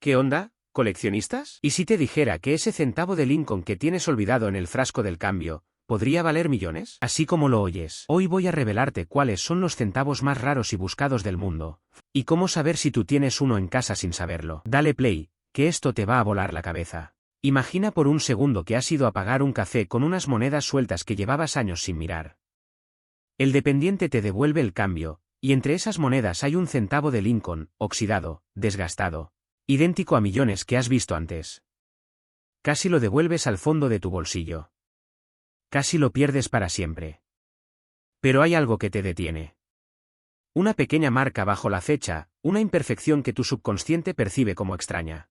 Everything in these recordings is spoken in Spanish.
¿Qué onda, coleccionistas? ¿Y si te dijera que ese centavo de Lincoln que tienes olvidado en el frasco del cambio, podría valer millones? Así como lo oyes, hoy voy a revelarte cuáles son los centavos más raros y buscados del mundo, y cómo saber si tú tienes uno en casa sin saberlo. Dale play, que esto te va a volar la cabeza. Imagina por un segundo que has ido a pagar un café con unas monedas sueltas que llevabas años sin mirar. El dependiente te devuelve el cambio, y entre esas monedas hay un centavo de Lincoln, oxidado, desgastado, idéntico a millones que has visto antes. Casi lo devuelves al fondo de tu bolsillo. Casi lo pierdes para siempre. Pero hay algo que te detiene. Una pequeña marca bajo la fecha, una imperfección que tu subconsciente percibe como extraña.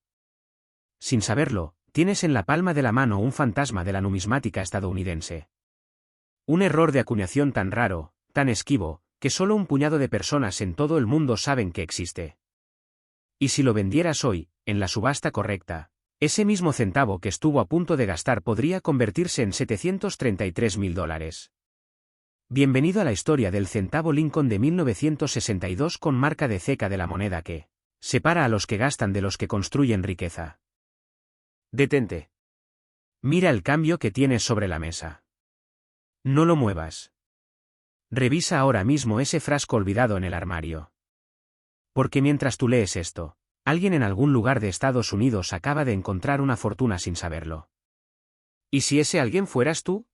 Sin saberlo, tienes en la palma de la mano un fantasma de la numismática estadounidense. Un error de acuñación tan raro, tan esquivo, que solo un puñado de personas en todo el mundo saben que existe. Y si lo vendieras hoy, en la subasta correcta, ese mismo centavo que estuvo a punto de gastar podría convertirse en $733.000. Bienvenido a la historia del centavo Lincoln de 1962 con marca de ceca de la moneda que separa a los que gastan de los que construyen riqueza. Detente. Mira el cambio que tienes sobre la mesa. No lo muevas. Revisa ahora mismo ese frasco olvidado en el armario. Porque mientras tú lees esto, alguien en algún lugar de Estados Unidos acaba de encontrar una fortuna sin saberlo. ¿Y si ese alguien fueras tú?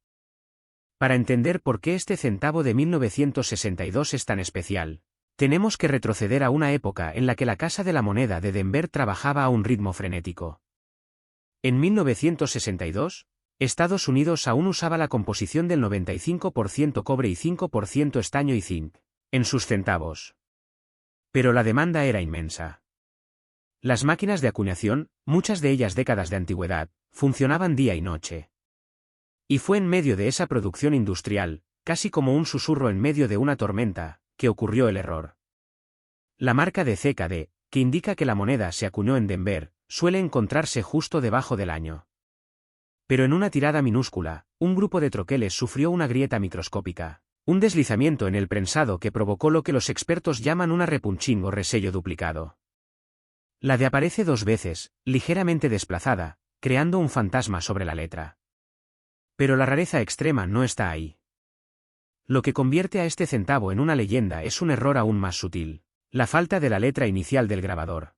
Para entender por qué este centavo de 1962 es tan especial, tenemos que retroceder a una época en la que la Casa de la Moneda de Denver trabajaba a un ritmo frenético. En 1962, Estados Unidos aún usaba la composición del 95% cobre y 5% estaño y zinc, en sus centavos. Pero la demanda era inmensa. Las máquinas de acuñación, muchas de ellas décadas de antigüedad, funcionaban día y noche. Y fue en medio de esa producción industrial, casi como un susurro en medio de una tormenta, que ocurrió el error. La marca de CKD, que indica que la moneda se acuñó en Denver, suele encontrarse justo debajo del año. Pero en una tirada minúscula, un grupo de troqueles sufrió una grieta microscópica, un deslizamiento en el prensado que provocó lo que los expertos llaman una repunching o resello duplicado. La de aparece dos veces, ligeramente desplazada, creando un fantasma sobre la letra. Pero la rareza extrema no está ahí. Lo que convierte a este centavo en una leyenda es un error aún más sutil, la falta de la letra inicial del grabador.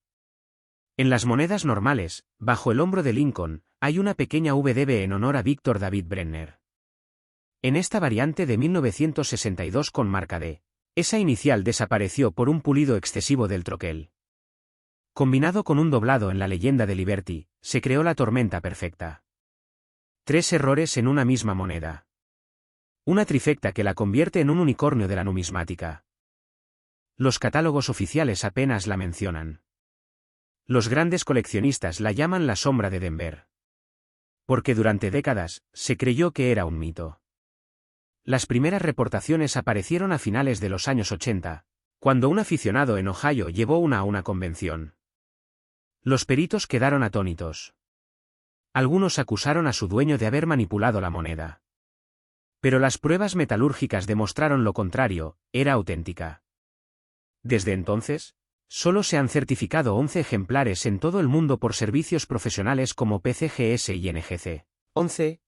En las monedas normales, bajo el hombro de Lincoln, hay una pequeña VDB en honor a Victor David Brenner. En esta variante de 1962 con marca D, esa inicial desapareció por un pulido excesivo del troquel. Combinado con un doblado en la leyenda de Liberty, se creó la tormenta perfecta. 3 errores en una misma moneda. Una trifecta que la convierte en un unicornio de la numismática. Los catálogos oficiales apenas la mencionan. Los grandes coleccionistas la llaman la sombra de Denver. Porque durante décadas, se creyó que era un mito. Las primeras reportaciones aparecieron a finales de los años 80, cuando un aficionado en Ohio llevó una a una convención. Los peritos quedaron atónitos. Algunos acusaron a su dueño de haber manipulado la moneda. Pero las pruebas metalúrgicas demostraron lo contrario, era auténtica. Desde entonces, solo se han certificado 11 ejemplares en todo el mundo por servicios profesionales como PCGS y NGC. 11.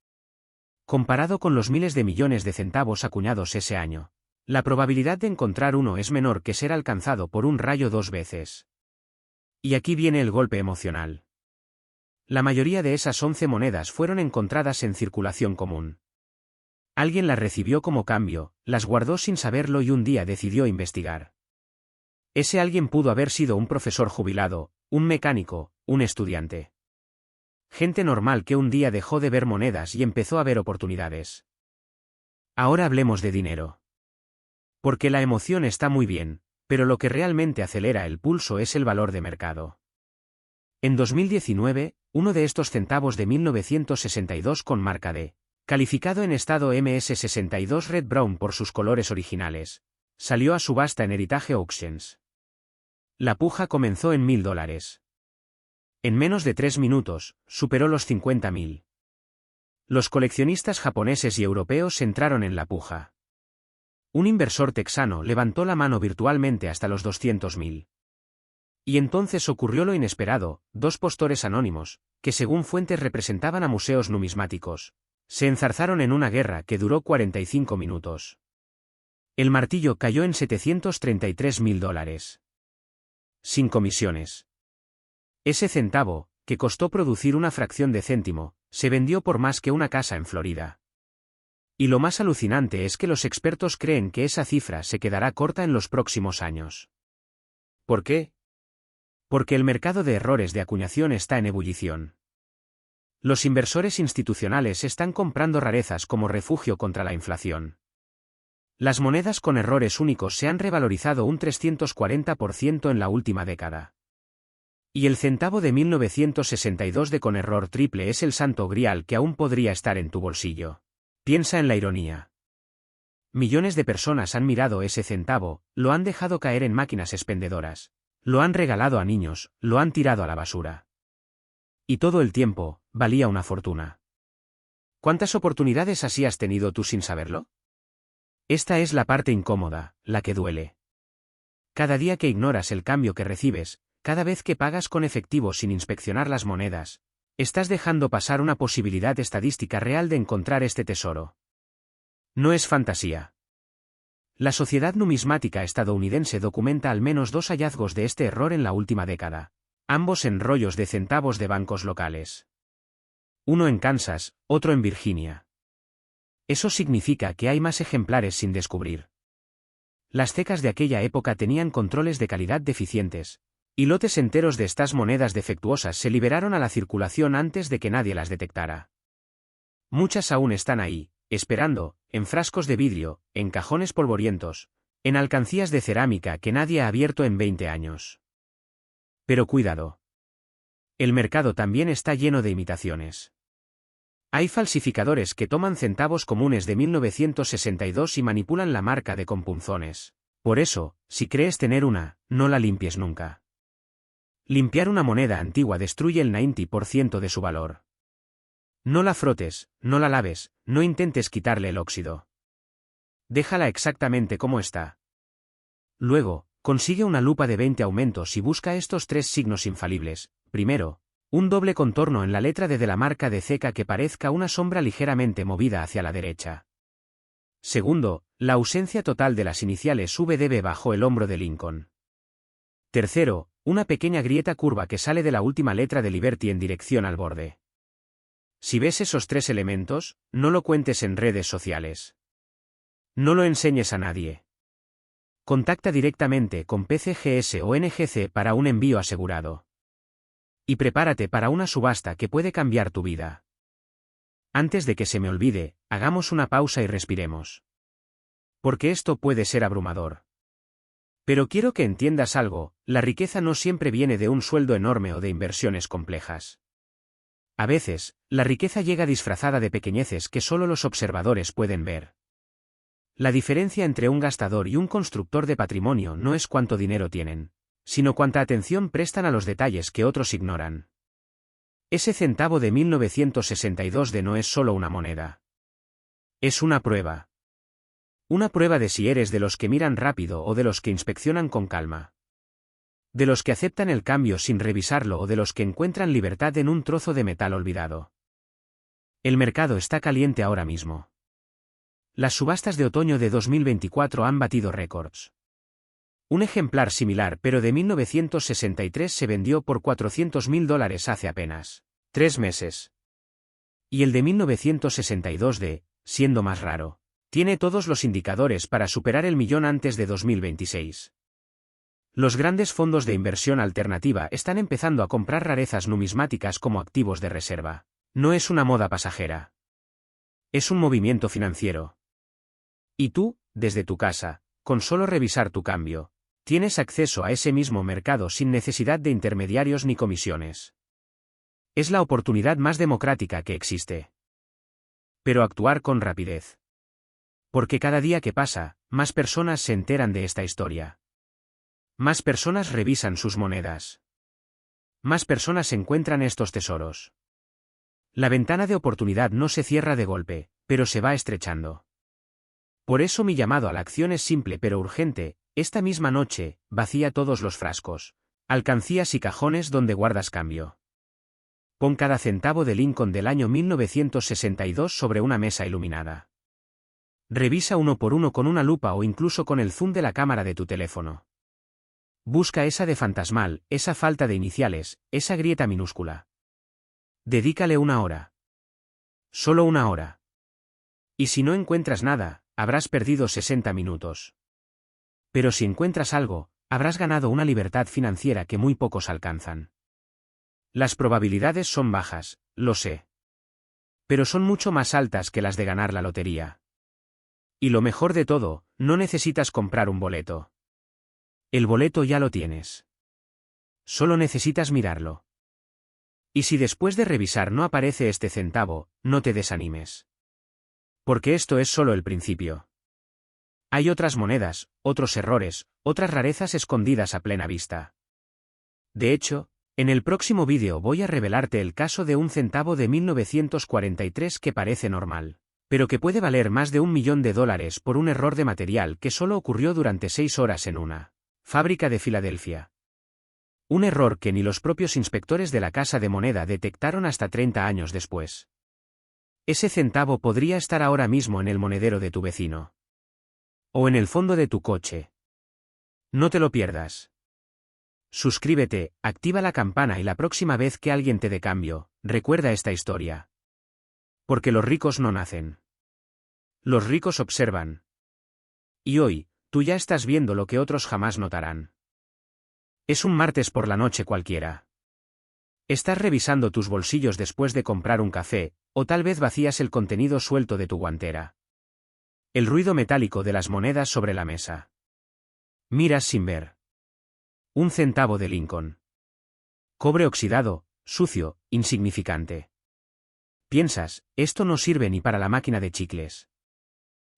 Comparado con los miles de millones de centavos acuñados ese año, la probabilidad de encontrar uno es menor que ser alcanzado por un rayo 2 veces. Y aquí viene el golpe emocional. La mayoría de esas 11 monedas fueron encontradas en circulación común. Alguien las recibió como cambio, las guardó sin saberlo y un día decidió investigar. Ese alguien pudo haber sido un profesor jubilado, un mecánico, un estudiante. Gente normal que un día dejó de ver monedas y empezó a ver oportunidades. Ahora hablemos de dinero. Porque la emoción está muy bien, pero lo que realmente acelera el pulso es el valor de mercado. En 2019, uno de estos centavos de 1962 con marca D, calificado en estado MS62 Red Brown por sus colores originales, salió a subasta en Heritage Auctions. La puja comenzó en $1.000. En menos de 3 minutos, superó los 50.000. Los coleccionistas japoneses y europeos entraron en la puja. Un inversor texano levantó la mano virtualmente hasta los 200.000. Y entonces ocurrió lo inesperado: dos postores anónimos, que según fuentes representaban a museos numismáticos, se enzarzaron en una guerra que duró 45 minutos. El martillo cayó en $733.000. Sin comisiones. Ese centavo, que costó producir una fracción de céntimo, se vendió por más que una casa en Florida. Y lo más alucinante es que los expertos creen que esa cifra se quedará corta en los próximos años. ¿Por qué? Porque el mercado de errores de acuñación está en ebullición. Los inversores institucionales están comprando rarezas como refugio contra la inflación. Las monedas con errores únicos se han revalorizado un 340% en la última década. Y el centavo de 1962 de con error triple es el santo grial que aún podría estar en tu bolsillo. Piensa en la ironía. Millones de personas han mirado ese centavo, lo han dejado caer en máquinas expendedoras, lo han regalado a niños, lo han tirado a la basura. Y todo el tiempo, valía una fortuna. ¿Cuántas oportunidades así has tenido tú sin saberlo? Esta es la parte incómoda, la que duele. Cada día que ignoras el cambio que recibes, cada vez que pagas con efectivo sin inspeccionar las monedas, estás dejando pasar una posibilidad estadística real de encontrar este tesoro. No es fantasía. La Sociedad Numismática Estadounidense documenta al menos 2 hallazgos de este error en la última década, ambos en rollos de centavos de bancos locales. Uno en Kansas, otro en Virginia. Eso significa que hay más ejemplares sin descubrir. Las CECAs de aquella época tenían controles de calidad deficientes, y lotes enteros de estas monedas defectuosas se liberaron a la circulación antes de que nadie las detectara. Muchas aún están ahí, esperando, en frascos de vidrio, en cajones polvorientos, en alcancías de cerámica que nadie ha abierto en 20 años. Pero cuidado. El mercado también está lleno de imitaciones. Hay falsificadores que toman centavos comunes de 1962 y manipulan la marca de con punzones. Por eso, si crees tener una, no la limpies nunca. Limpiar una moneda antigua destruye el 90% de su valor. No la frotes, no la laves, no intentes quitarle el óxido. Déjala exactamente como está. Luego, consigue una lupa de 20 aumentos y busca estos 3 signos infalibles. Primero, un doble contorno en la letra D de la marca de ceca que parezca una sombra ligeramente movida hacia la derecha. Segundo, la ausencia total de las iniciales VDB bajo el hombro de Lincoln. Tercero, una pequeña grieta curva que sale de la última letra de Liberty en dirección al borde. Si ves esos 3 elementos, no lo cuentes en redes sociales. No lo enseñes a nadie. Contacta directamente con PCGS o NGC para un envío asegurado. Y prepárate para una subasta que puede cambiar tu vida. Antes de que se me olvide, hagamos una pausa y respiremos. Porque esto puede ser abrumador. Pero quiero que entiendas algo: la riqueza no siempre viene de un sueldo enorme o de inversiones complejas. A veces, la riqueza llega disfrazada de pequeñeces que solo los observadores pueden ver. La diferencia entre un gastador y un constructor de patrimonio no es cuánto dinero tienen, sino cuánta atención prestan a los detalles que otros ignoran. Ese centavo de 1962 no es solo una moneda. Es una prueba. Una prueba de si eres de los que miran rápido o de los que inspeccionan con calma. De los que aceptan el cambio sin revisarlo o de los que encuentran libertad en un trozo de metal olvidado. El mercado está caliente ahora mismo. Las subastas de otoño de 2024 han batido récords. Un ejemplar similar pero de 1963 se vendió por $400.000 hace apenas 3 meses. Y el de 1962 siendo más raro, tiene todos los indicadores para superar el millón antes de 2026. Los grandes fondos de inversión alternativa están empezando a comprar rarezas numismáticas como activos de reserva. No es una moda pasajera. Es un movimiento financiero. Y tú, desde tu casa, con solo revisar tu cambio, tienes acceso a ese mismo mercado sin necesidad de intermediarios ni comisiones. Es la oportunidad más democrática que existe. Pero actuar con rapidez. Porque cada día que pasa, más personas se enteran de esta historia. Más personas revisan sus monedas. Más personas encuentran estos tesoros. La ventana de oportunidad no se cierra de golpe, pero se va estrechando. Por eso mi llamado a la acción es simple pero urgente: esta misma noche, vacía todos los frascos. Alcancías y cajones donde guardas cambio. Pon cada centavo de Lincoln del año 1962 sobre una mesa iluminada. Revisa uno por uno con una lupa o incluso con el zoom de la cámara de tu teléfono. Busca esa de fantasmal, esa falta de iniciales, esa grieta minúscula. Dedícale una hora. Solo una hora. Y si no encuentras nada, habrás perdido 60 minutos. Pero si encuentras algo, habrás ganado una libertad financiera que muy pocos alcanzan. Las probabilidades son bajas, lo sé. Pero son mucho más altas que las de ganar la lotería. Y lo mejor de todo, no necesitas comprar un boleto. El boleto ya lo tienes. Solo necesitas mirarlo. Y si después de revisar no aparece este centavo, no te desanimes. Porque esto es solo el principio. Hay otras monedas, otros errores, otras rarezas escondidas a plena vista. De hecho, en el próximo vídeo voy a revelarte el caso de un centavo de 1943 que parece normal, pero que puede valer más de $1 millón por un error de material que solo ocurrió durante 6 horas en una fábrica de Filadelfia. Un error que ni los propios inspectores de la Casa de Moneda detectaron hasta 30 años después. Ese centavo podría estar ahora mismo en el monedero de tu vecino. O en el fondo de tu coche. No te lo pierdas. Suscríbete, activa la campana y la próxima vez que alguien te dé cambio, recuerda esta historia. Porque los ricos no nacen. Los ricos observan. Y hoy, tú ya estás viendo lo que otros jamás notarán. Es un martes por la noche cualquiera. Estás revisando tus bolsillos después de comprar un café, o tal vez vacías el contenido suelto de tu guantera. El ruido metálico de las monedas sobre la mesa. Miras sin ver. Un centavo de Lincoln. Cobre oxidado, sucio, insignificante. Piensas, esto no sirve ni para la máquina de chicles.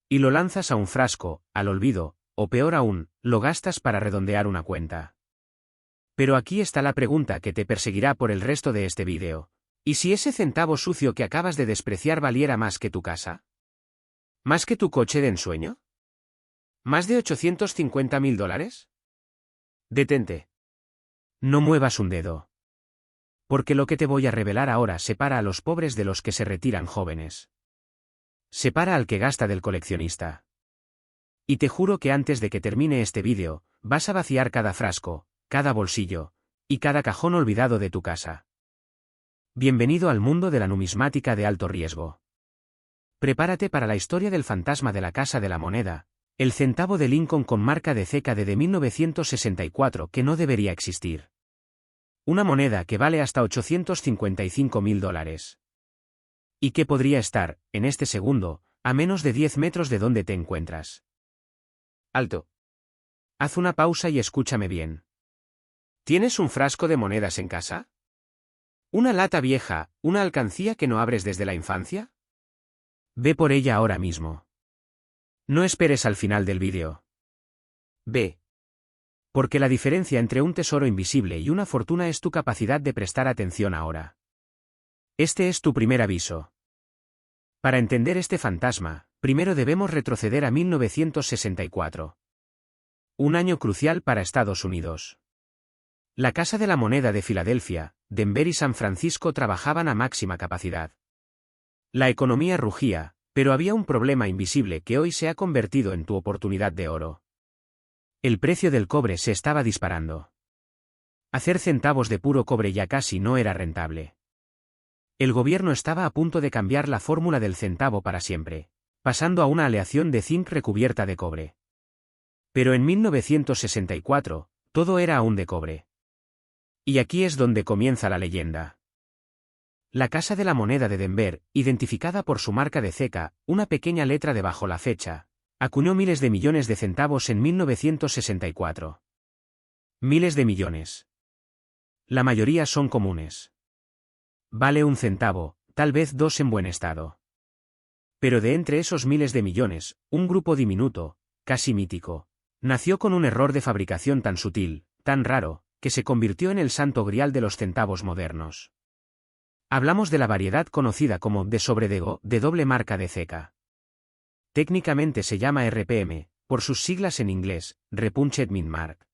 Y lo lanzas a un frasco, al olvido, o peor aún, lo gastas para redondear una cuenta. Pero aquí está la pregunta que te perseguirá por el resto de este vídeo. ¿Y si ese centavo sucio que acabas de despreciar valiera más que tu casa? ¿Más que tu coche de ensueño? ¿Más de $850.000? Detente. No muevas un dedo. Porque lo que te voy a revelar ahora separa a los pobres de los que se retiran jóvenes. Separa al que gasta del coleccionista. Y te juro que antes de que termine este vídeo, vas a vaciar cada frasco, cada bolsillo, y cada cajón olvidado de tu casa. Bienvenido al mundo de la numismática de alto riesgo. Prepárate para la historia del fantasma de la Casa de la Moneda, el centavo de Lincoln con marca de ceca de 1964 que no debería existir. Una moneda que vale hasta $855.000. Y que podría estar, en este segundo, a menos de 10 metros de donde te encuentras. Alto. Haz una pausa y escúchame bien. ¿Tienes un frasco de monedas en casa? ¿Una lata vieja, una alcancía que no abres desde la infancia? Ve por ella ahora mismo. No esperes al final del vídeo. Ve. Porque la diferencia entre un tesoro invisible y una fortuna es tu capacidad de prestar atención ahora. Este es tu primer aviso. Para entender este fantasma, primero debemos retroceder a 1964. Un año crucial para Estados Unidos. La Casa de la Moneda de Filadelfia, Denver y San Francisco trabajaban a máxima capacidad. La economía rugía, pero había un problema invisible que hoy se ha convertido en tu oportunidad de oro. El precio del cobre se estaba disparando. Hacer centavos de puro cobre ya casi no era rentable. El gobierno estaba a punto de cambiar la fórmula del centavo para siempre, pasando a una aleación de zinc recubierta de cobre. Pero en 1964, todo era aún de cobre. Y aquí es donde comienza la leyenda. La Casa de la Moneda de Denver, identificada por su marca de ceca, una pequeña letra debajo la fecha, acuñó miles de millones de centavos en 1964. Miles de millones. La mayoría son comunes. Vale un centavo, tal vez dos en buen estado. Pero de entre esos miles de millones, un grupo diminuto, casi mítico, nació con un error de fabricación tan sutil, tan raro, que se convirtió en el santo grial de los centavos modernos. Hablamos de la variedad conocida como de sobredego, de doble marca de ceca. Técnicamente se llama RPM, por sus siglas en inglés, Repunched Mint Mark.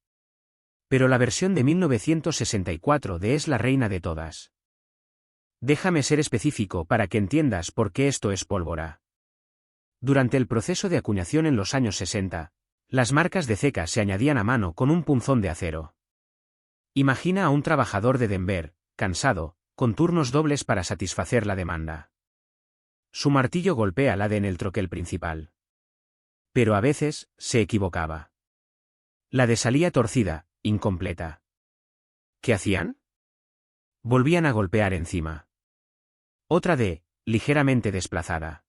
Pero la versión de 1964 de es la reina de todas. Déjame ser específico para que entiendas por qué esto es pólvora. Durante el proceso de acuñación en los años 60, las marcas de ceca se añadían a mano con un punzón de acero. Imagina a un trabajador de Denver, cansado, con turnos dobles para satisfacer la demanda. Su martillo golpea la de en el troquel principal. Pero a veces, se equivocaba. La de salía torcida, incompleta. ¿Qué hacían? Volvían a golpear encima. Otra de, ligeramente desplazada.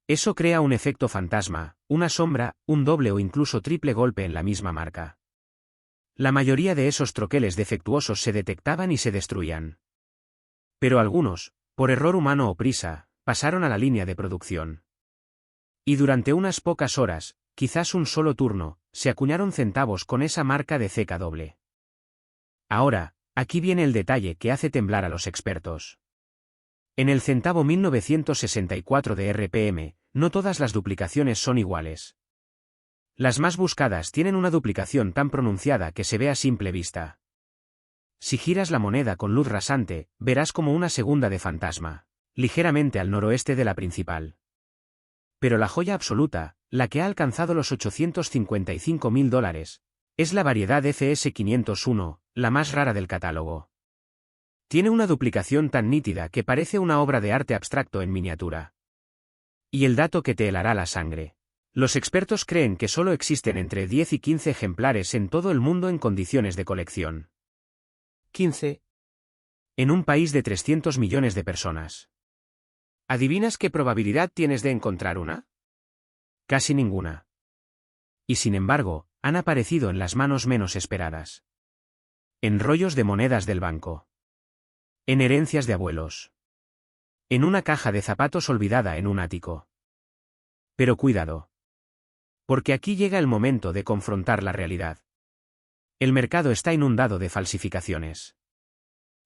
Eso crea un efecto fantasma, una sombra, un doble o incluso triple golpe en la misma marca. La mayoría de esos troqueles defectuosos se detectaban y se destruían. Pero algunos, por error humano o prisa, pasaron a la línea de producción. Y durante unas pocas horas, quizás un solo turno, se acuñaron centavos con esa marca de ceca doble. Ahora, aquí viene el detalle que hace temblar a los expertos. En el centavo 1964 de RPM, no todas las duplicaciones son iguales. Las más buscadas tienen una duplicación tan pronunciada que se ve a simple vista. Si giras la moneda con luz rasante, verás como una segunda de fantasma, ligeramente al noroeste de la principal. Pero la joya absoluta, la que ha alcanzado los $855.000, es la variedad FS501, la más rara del catálogo. Tiene una duplicación tan nítida que parece una obra de arte abstracto en miniatura. Y el dato que te helará la sangre. Los expertos creen que solo existen entre 10 y 15 ejemplares en todo el mundo en condiciones de colección. 15. En un país de 300 millones de personas. ¿Adivinas qué probabilidad tienes de encontrar una? Casi ninguna. Y sin embargo, han aparecido en las manos menos esperadas. En rollos de monedas del banco. En herencias de abuelos. En una caja de zapatos olvidada en un ático. Pero cuidado. Porque aquí llega el momento de confrontar la realidad. El mercado está inundado de falsificaciones.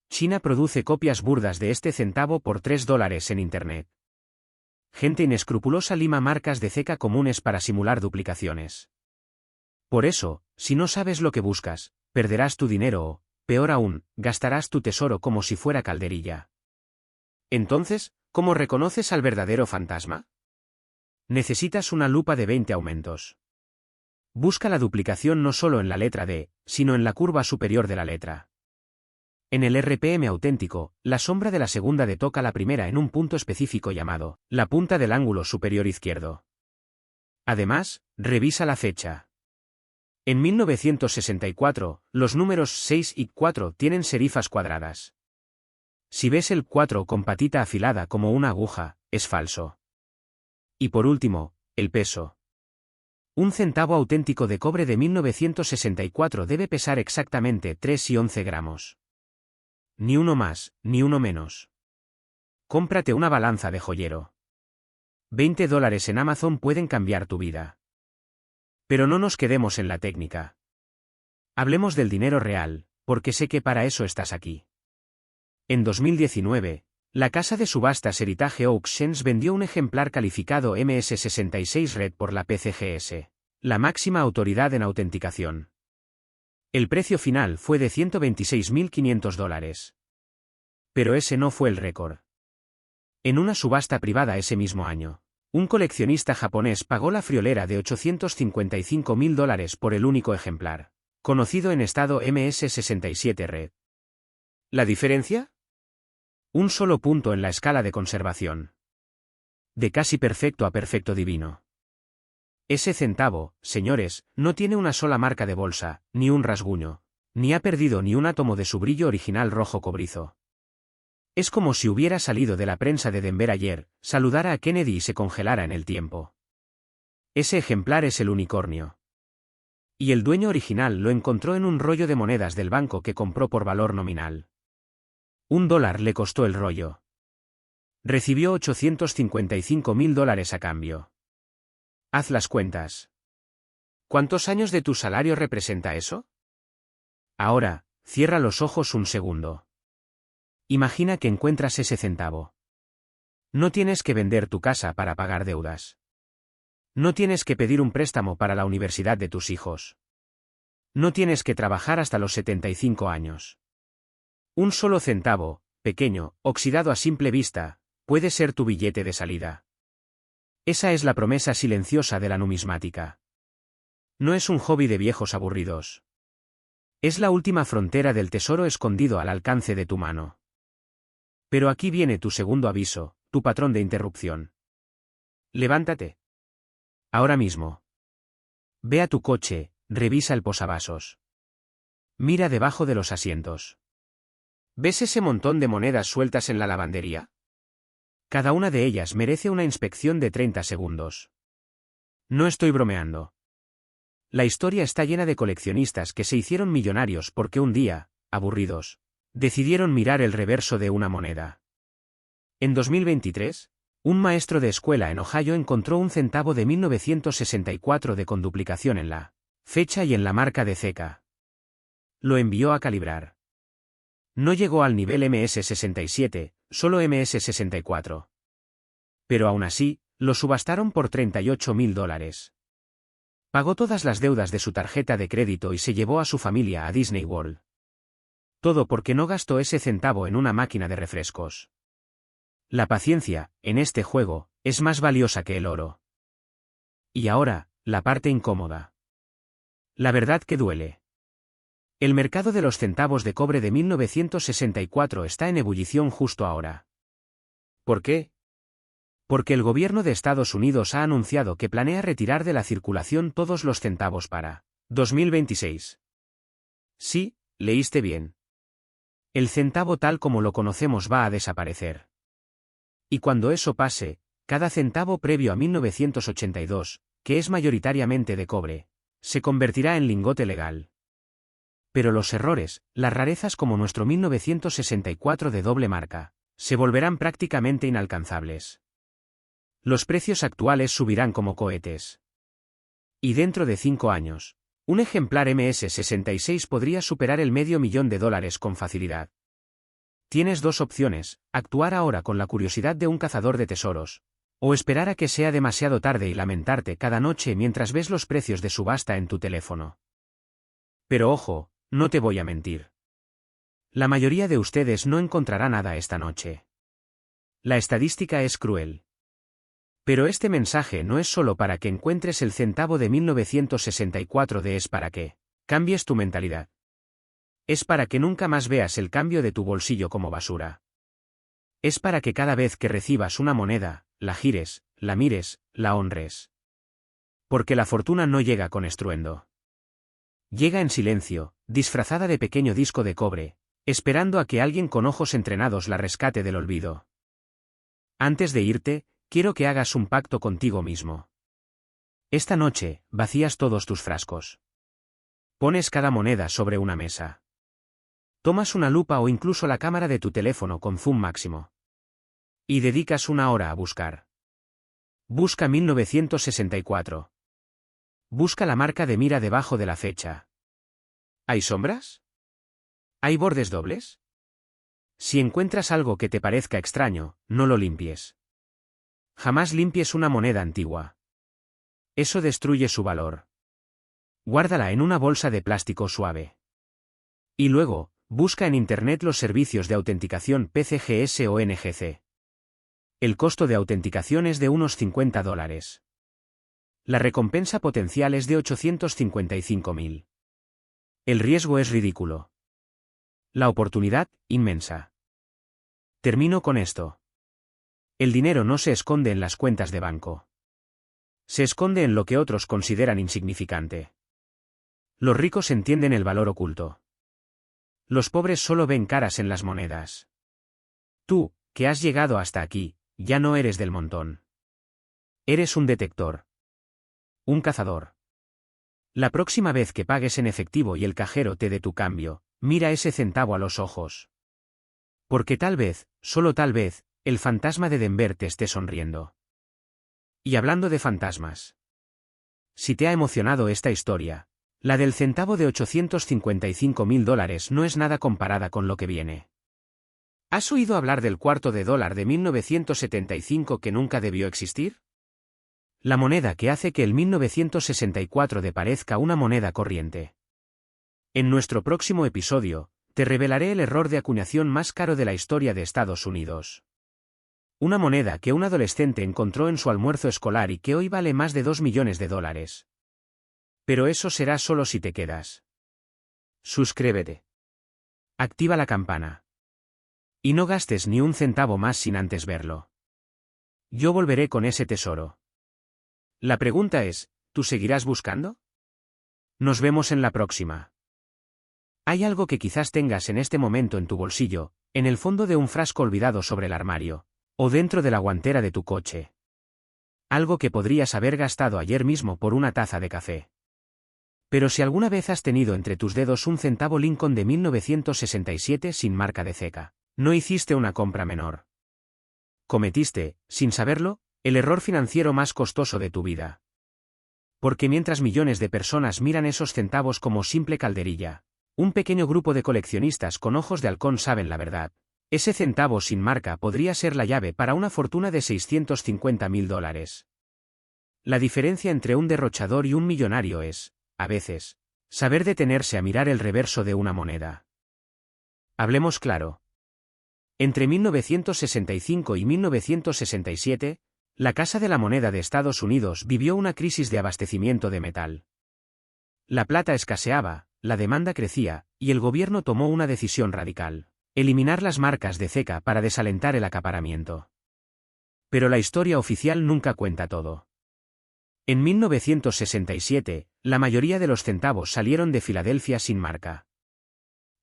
China produce copias burdas de este centavo por $3 en Internet. Gente inescrupulosa lima marcas de ceca comunes para simular duplicaciones. Por eso, si no sabes lo que buscas, perderás tu dinero o, peor aún, gastarás tu tesoro como si fuera calderilla. Entonces, ¿cómo reconoces al verdadero fantasma? Necesitas una lupa de 20 aumentos. Busca la duplicación no solo en la letra D, sino en la curva superior de la letra. En el RPM auténtico, la sombra de la segunda D toca la primera en un punto específico llamado la punta del ángulo superior izquierdo. Además, revisa la fecha. En 1964, los números 6 y 4 tienen serifas cuadradas. Si ves el 4 con patita afilada como una aguja, es falso. Y por último, el peso. Un centavo auténtico de cobre de 1964 debe pesar exactamente 3 y 11 gramos. Ni uno más, ni uno menos. Cómprate una balanza de joyero. $20 en Amazon pueden cambiar tu vida. Pero no nos quedemos en la técnica. Hablemos del dinero real, porque sé que para eso estás aquí. En 2019, la casa de subastas Heritage Auctions vendió un ejemplar calificado MS66 Red por la PCGS, la máxima autoridad en autenticación. El precio final fue de $126.500. Pero ese no fue el récord. En una subasta privada ese mismo año, un coleccionista japonés pagó la friolera de $855.000 por el único ejemplar, conocido en estado MS67 Red. ¿La diferencia? Un solo punto en la escala de conservación. De casi perfecto a perfecto divino. Ese centavo, señores, no tiene una sola marca de bolsa, ni un rasguño, ni ha perdido ni un átomo de su brillo original rojo cobrizo. Es como si hubiera salido de la prensa de Denver ayer, saludara a Kennedy y se congelara en el tiempo. Ese ejemplar es el unicornio. Y el dueño original lo encontró en un rollo de monedas del banco que compró por valor nominal. $1 le costó el rollo. Recibió $855.000 a cambio. Haz las cuentas. ¿Cuántos años de tu salario representa eso? Ahora, cierra los ojos un segundo. Imagina que encuentras ese centavo. No tienes que vender tu casa para pagar deudas. No tienes que pedir un préstamo para la universidad de tus hijos. No tienes que trabajar hasta los 75 años. Un solo centavo, pequeño, oxidado a simple vista, puede ser tu billete de salida. Esa es la promesa silenciosa de la numismática. No es un hobby de viejos aburridos. Es la última frontera del tesoro escondido al alcance de tu mano. Pero aquí viene tu segundo aviso, tu patrón de interrupción. Levántate. Ahora mismo. Ve a tu coche, revisa el posavasos. Mira debajo de los asientos. ¿Ves ese montón de monedas sueltas en la lavandería? Cada una de ellas merece una inspección de 30 segundos. No estoy bromeando. La historia está llena de coleccionistas que se hicieron millonarios porque un día, aburridos, decidieron mirar el reverso de una moneda. En 2023, un maestro de escuela en Ohio encontró un centavo de 1964 de conduplicación en la fecha y en la marca de ceca. Lo envió a calibrar. No llegó al nivel MS-67, solo MS-64. Pero aún así, lo subastaron por $38.000. Pagó todas las deudas de su tarjeta de crédito y se llevó a su familia a Disney World. Todo porque no gastó ese centavo en una máquina de refrescos. La paciencia, en este juego, es más valiosa que el oro. Y ahora, la parte incómoda. La verdad que duele. El mercado de los centavos de cobre de 1964 está en ebullición justo ahora. ¿Por qué? Porque el gobierno de Estados Unidos ha anunciado que planea retirar de la circulación todos los centavos para 2026. Sí, leíste bien. El centavo tal como lo conocemos va a desaparecer. Y cuando eso pase, cada centavo previo a 1982, que es mayoritariamente de cobre, se convertirá en lingote legal. Pero los errores, las rarezas como nuestro 1964 de doble marca, se volverán prácticamente inalcanzables. Los precios actuales subirán como cohetes. Y dentro de 5 años, un ejemplar MS-66 podría superar el $500,000 con facilidad. Tienes dos opciones: actuar ahora con la curiosidad de un cazador de tesoros, o esperar a que sea demasiado tarde y lamentarte cada noche mientras ves los precios de subasta en tu teléfono. Pero ojo, no te voy a mentir. La mayoría de ustedes no encontrará nada esta noche. La estadística es cruel. Pero este mensaje no es solo para que encuentres el centavo de 1964 es para que cambies tu mentalidad. Es para que nunca más veas el cambio de tu bolsillo como basura. Es para que cada vez que recibas una moneda, la gires, la mires, la honres. Porque la fortuna no llega con estruendo. Llega en silencio, disfrazada de pequeño disco de cobre, esperando a que alguien con ojos entrenados la rescate del olvido. Antes de irte, quiero que hagas un pacto contigo mismo. Esta noche, vacías todos tus frascos. Pones cada moneda sobre una mesa. Tomas una lupa o incluso la cámara de tu teléfono con zoom máximo. Y dedicas 1 hora a buscar. Busca 1964. Busca la marca de mira debajo de la fecha. ¿Hay sombras? ¿Hay bordes dobles? Si encuentras algo que te parezca extraño, no lo limpies. Jamás limpies una moneda antigua. Eso destruye su valor. Guárdala en una bolsa de plástico suave. Y luego, busca en Internet los servicios de autenticación PCGS o NGC. El costo de autenticación es de unos $50. La recompensa potencial es de $855,000. El riesgo es ridículo. La oportunidad, inmensa. Termino con esto. El dinero no se esconde en las cuentas de banco. Se esconde en lo que otros consideran insignificante. Los ricos entienden el valor oculto. Los pobres solo ven caras en las monedas. Tú, que has llegado hasta aquí, ya no eres del montón. Eres un detector. Un cazador. La próxima vez que pagues en efectivo y el cajero te dé tu cambio, mira ese centavo a los ojos. Porque tal vez, solo tal vez, el fantasma de Denver te esté sonriendo. Y hablando de fantasmas. Si te ha emocionado esta historia, la del centavo de $855,000 no es nada comparada con lo que viene. ¿Has oído hablar del $1/4 de 1975 que nunca debió existir? La moneda que hace que el 1964 parezca una moneda corriente. En nuestro próximo episodio, te revelaré el error de acuñación más caro de la historia de Estados Unidos. Una moneda que un adolescente encontró en su almuerzo escolar y que hoy vale más de 2 millones de dólares. Pero eso será solo si te quedas. Suscríbete. Activa la campana. Y no gastes ni un centavo más sin antes verlo. Yo volveré con ese tesoro. La pregunta es, ¿tú seguirás buscando? Nos vemos en la próxima. Hay algo que quizás tengas en este momento en tu bolsillo, en el fondo de un frasco olvidado sobre el armario, o dentro de la guantera de tu coche. Algo que podrías haber gastado ayer mismo por una taza de café. Pero si alguna vez has tenido entre tus dedos un centavo Lincoln de 1967 sin marca de ceca, no hiciste una compra menor. Cometiste, sin saberlo, el error financiero más costoso de tu vida. Porque mientras millones de personas miran esos centavos como simple calderilla, un pequeño grupo de coleccionistas con ojos de halcón saben la verdad. Ese centavo sin marca podría ser la llave para una fortuna de $650.000. La diferencia entre un derrochador y un millonario es, a veces, saber detenerse a mirar el reverso de una moneda. Hablemos claro. Entre 1965 y 1967, la Casa de la Moneda de Estados Unidos vivió una crisis de abastecimiento de metal. La plata escaseaba, la demanda crecía, y el gobierno tomó una decisión radical: eliminar las marcas de ceca para desalentar el acaparamiento. Pero la historia oficial nunca cuenta todo. En 1967, la mayoría de los centavos salieron de Filadelfia sin marca.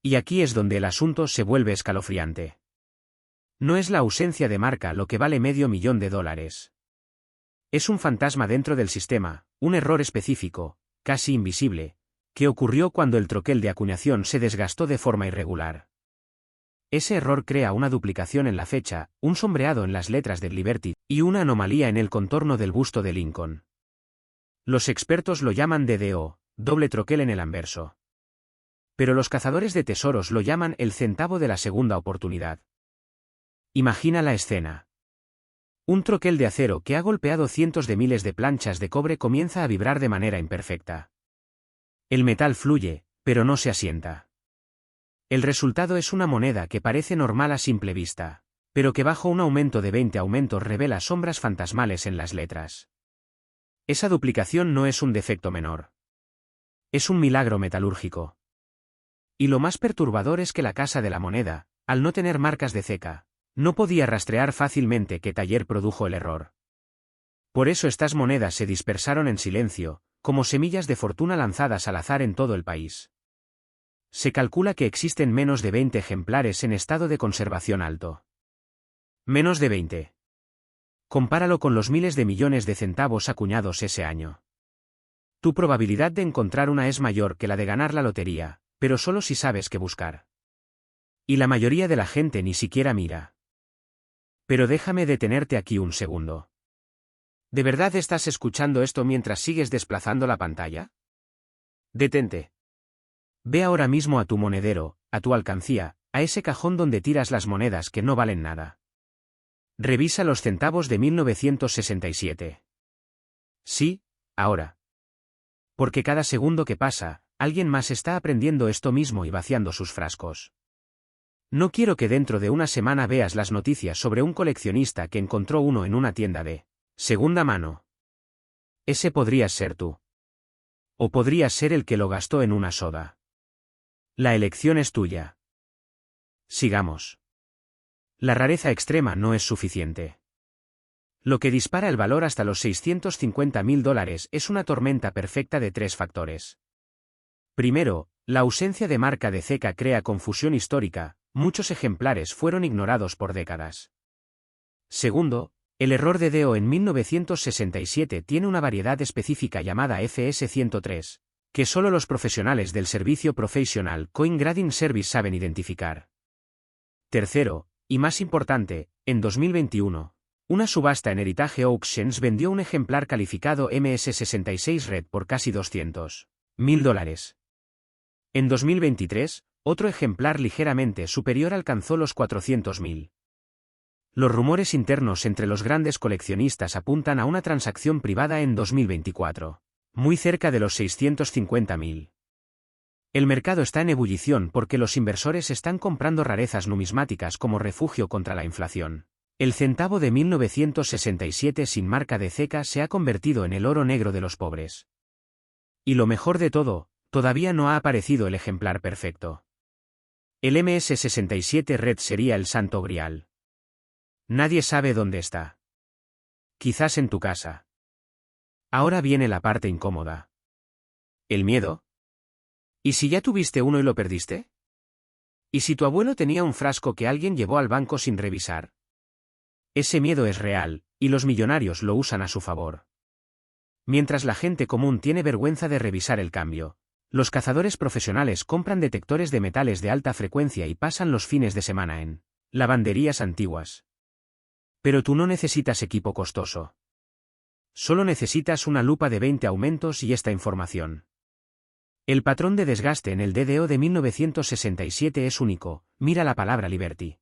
Y aquí es donde el asunto se vuelve escalofriante. No es la ausencia de marca lo que vale $500.000. Es un fantasma dentro del sistema, un error específico, casi invisible, que ocurrió cuando el troquel de acuñación se desgastó de forma irregular. Ese error crea una duplicación en la fecha, un sombreado en las letras del Liberty, y una anomalía en el contorno del busto de Lincoln. Los expertos lo llaman DDO, doble troquel en el anverso. Pero los cazadores de tesoros lo llaman el centavo de la segunda oportunidad. Imagina la escena. Un troquel de acero que ha golpeado cientos de miles de planchas de cobre comienza a vibrar de manera imperfecta. El metal fluye, pero no se asienta. El resultado es una moneda que parece normal a simple vista, pero que bajo un aumento de 20 aumentos revela sombras fantasmales en las letras. Esa duplicación no es un defecto menor. Es un milagro metalúrgico. Y lo más perturbador es que la Casa de la Moneda, al no tener marcas de ceca, no podía rastrear fácilmente qué taller produjo el error. Por eso estas monedas se dispersaron en silencio, como semillas de fortuna lanzadas al azar en todo el país. Se calcula que existen menos de 20 ejemplares en estado de conservación alto. Menos de 20. Compáralo con los miles de millones de centavos acuñados ese año. Tu probabilidad de encontrar una es mayor que la de ganar la lotería, pero solo si sabes qué buscar. Y la mayoría de la gente ni siquiera mira. Pero déjame detenerte aquí un segundo. ¿De verdad estás escuchando esto mientras sigues desplazando la pantalla? Detente. Ve ahora mismo a tu monedero, a tu alcancía, a ese cajón donde tiras las monedas que no valen nada. Revisa los centavos de 1967. Sí, ahora. Porque cada segundo que pasa, alguien más está aprendiendo esto mismo y vaciando sus frascos. No quiero que dentro de una semana veas las noticias sobre un coleccionista que encontró uno en una tienda de segunda mano. Ese podrías ser tú. O podrías ser el que lo gastó en una soda. La elección es tuya. Sigamos. La rareza extrema no es suficiente. Lo que dispara el valor hasta los $650.000 es una tormenta perfecta de 3 factores. Primero, la ausencia de marca de ceca crea confusión histórica, muchos ejemplares fueron ignorados por décadas. Segundo, el error de DDO en 1967 tiene una variedad específica llamada FS103, que solo los profesionales del servicio Professional Coin Grading Service saben identificar. Tercero, y más importante, en 2021, una subasta en Heritage Auctions vendió un ejemplar calificado MS66 Red por casi $200.000. En 2023, otro ejemplar ligeramente superior alcanzó los $400.000. Los rumores internos entre los grandes coleccionistas apuntan a una transacción privada en 2024, muy cerca de los $650.000. El mercado está en ebullición porque los inversores están comprando rarezas numismáticas como refugio contra la inflación. El centavo de 1967 sin marca de ceca se ha convertido en el oro negro de los pobres. Y lo mejor de todo, todavía no ha aparecido el ejemplar perfecto. El MS-67 Red sería el santo grial. Nadie sabe dónde está. Quizás en tu casa. Ahora viene la parte incómoda. ¿El miedo? ¿Y si ya tuviste uno y lo perdiste? ¿Y si tu abuelo tenía un frasco que alguien llevó al banco sin revisar? Ese miedo es real, y los millonarios lo usan a su favor. Mientras la gente común tiene vergüenza de revisar el cambio, los cazadores profesionales compran detectores de metales de alta frecuencia y pasan los fines de semana en lavanderías antiguas. Pero tú no necesitas equipo costoso. Solo necesitas una lupa de 20 aumentos y esta información. El patrón de desgaste en el DDO de 1967 es único, mira la palabra Liberty.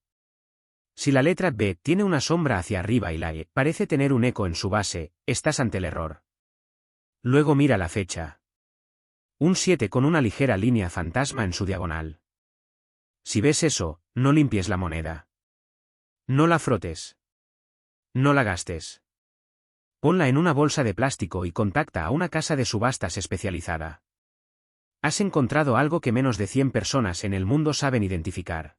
Si la letra B tiene una sombra hacia arriba y la E parece tener un eco en su base, estás ante el error. Luego mira la fecha. Un 7 con una ligera línea fantasma en su diagonal. Si ves eso, no limpies la moneda. No la frotes. No la gastes. Ponla en una bolsa de plástico y contacta a una casa de subastas especializada. Has encontrado algo que menos de 100 personas en el mundo saben identificar.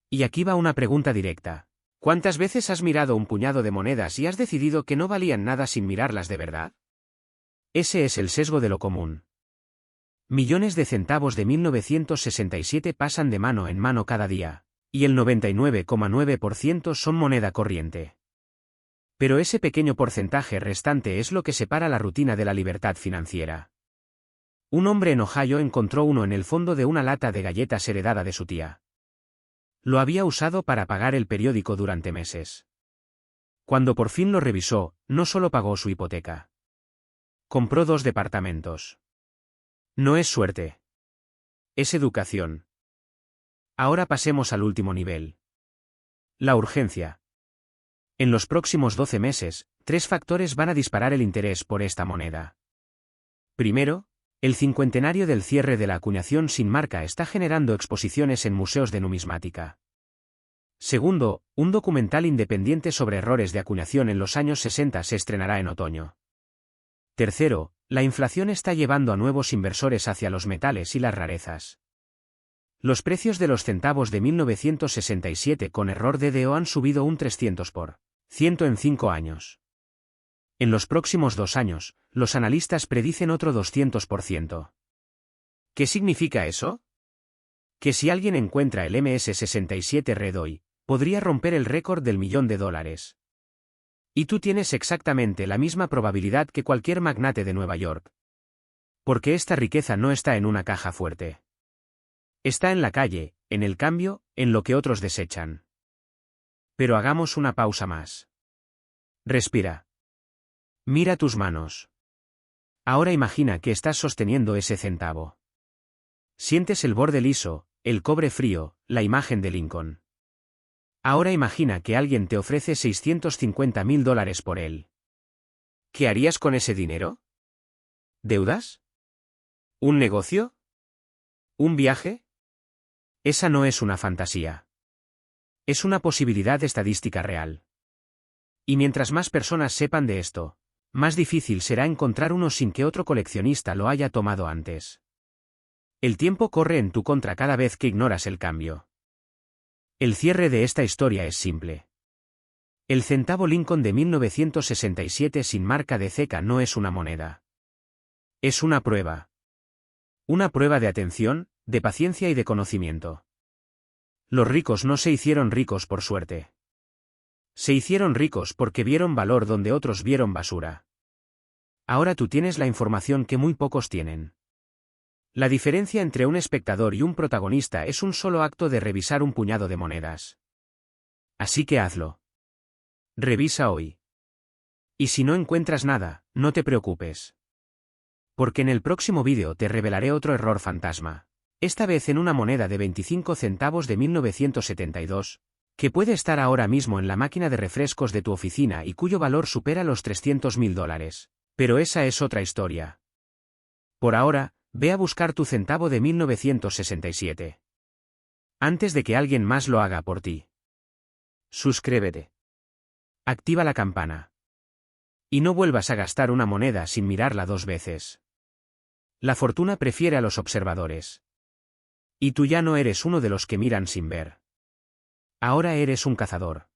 Y aquí va una pregunta directa. ¿Cuántas veces has mirado un puñado de monedas y has decidido que no valían nada sin mirarlas de verdad? Ese es el sesgo de lo común. Millones de centavos de 1967 pasan de mano en mano cada día, y el 99,9% son moneda corriente. Pero ese pequeño porcentaje restante es lo que separa la rutina de la libertad financiera. Un hombre en Ohio encontró uno en el fondo de una lata de galletas heredada de su tía. Lo había usado para pagar el periódico durante meses. Cuando por fin lo revisó, no solo pagó su hipoteca. Compró 2 departamentos. No es suerte. Es educación. Ahora pasemos al último nivel. La urgencia. En los próximos 12 meses, 3 factores van a disparar el interés por esta moneda. Primero, el cincuentenario del cierre de la acuñación sin marca está generando exposiciones en museos de numismática. Segundo, un documental independiente sobre errores de acuñación en los años 60 se estrenará en otoño. Tercero, la inflación está llevando a nuevos inversores hacia los metales y las rarezas. Los precios de los centavos de 1967 con error DDO han subido un 300% en 5 años. En los próximos 2 años, los analistas predicen otro 200%. ¿Qué significa eso? Que si alguien encuentra el MS-67 Red hoy, podría romper el récord del $1.000.000. Y tú tienes exactamente la misma probabilidad que cualquier magnate de Nueva York. Porque esta riqueza no está en una caja fuerte. Está en la calle, en el cambio, en lo que otros desechan. Pero hagamos una pausa más. Respira. Mira tus manos. Ahora imagina que estás sosteniendo ese centavo. Sientes el borde liso, el cobre frío, la imagen de Lincoln. Ahora imagina que alguien te ofrece $650.000 por él. ¿Qué harías con ese dinero? ¿Deudas? ¿Un negocio? ¿Un viaje? Esa no es una fantasía. Es una posibilidad estadística real. Y mientras más personas sepan de esto, más difícil será encontrar uno sin que otro coleccionista lo haya tomado antes. El tiempo corre en tu contra cada vez que ignoras el cambio. El cierre de esta historia es simple. El centavo Lincoln de 1967 sin marca de ceca no es una moneda. Es una prueba. Una prueba de atención, de paciencia y de conocimiento. Los ricos no se hicieron ricos por suerte. Se hicieron ricos porque vieron valor donde otros vieron basura. Ahora tú tienes la información que muy pocos tienen. La diferencia entre un espectador y un protagonista es un solo acto de revisar un puñado de monedas. Así que hazlo. Revisa hoy. Y si no encuentras nada, no te preocupes. Porque en el próximo vídeo te revelaré otro error fantasma. Esta vez en una moneda de 25 centavos de 1972, que puede estar ahora mismo en la máquina de refrescos de tu oficina y cuyo valor supera los $300.000. Pero esa es otra historia. Por ahora, Ve a buscar tu centavo de 1967. Antes de que alguien más lo haga por ti. Suscríbete. Activa la campana. Y no vuelvas a gastar una moneda sin mirarla 2 veces. La fortuna prefiere a los observadores. Y tú ya no eres uno de los que miran sin ver. Ahora eres un cazador.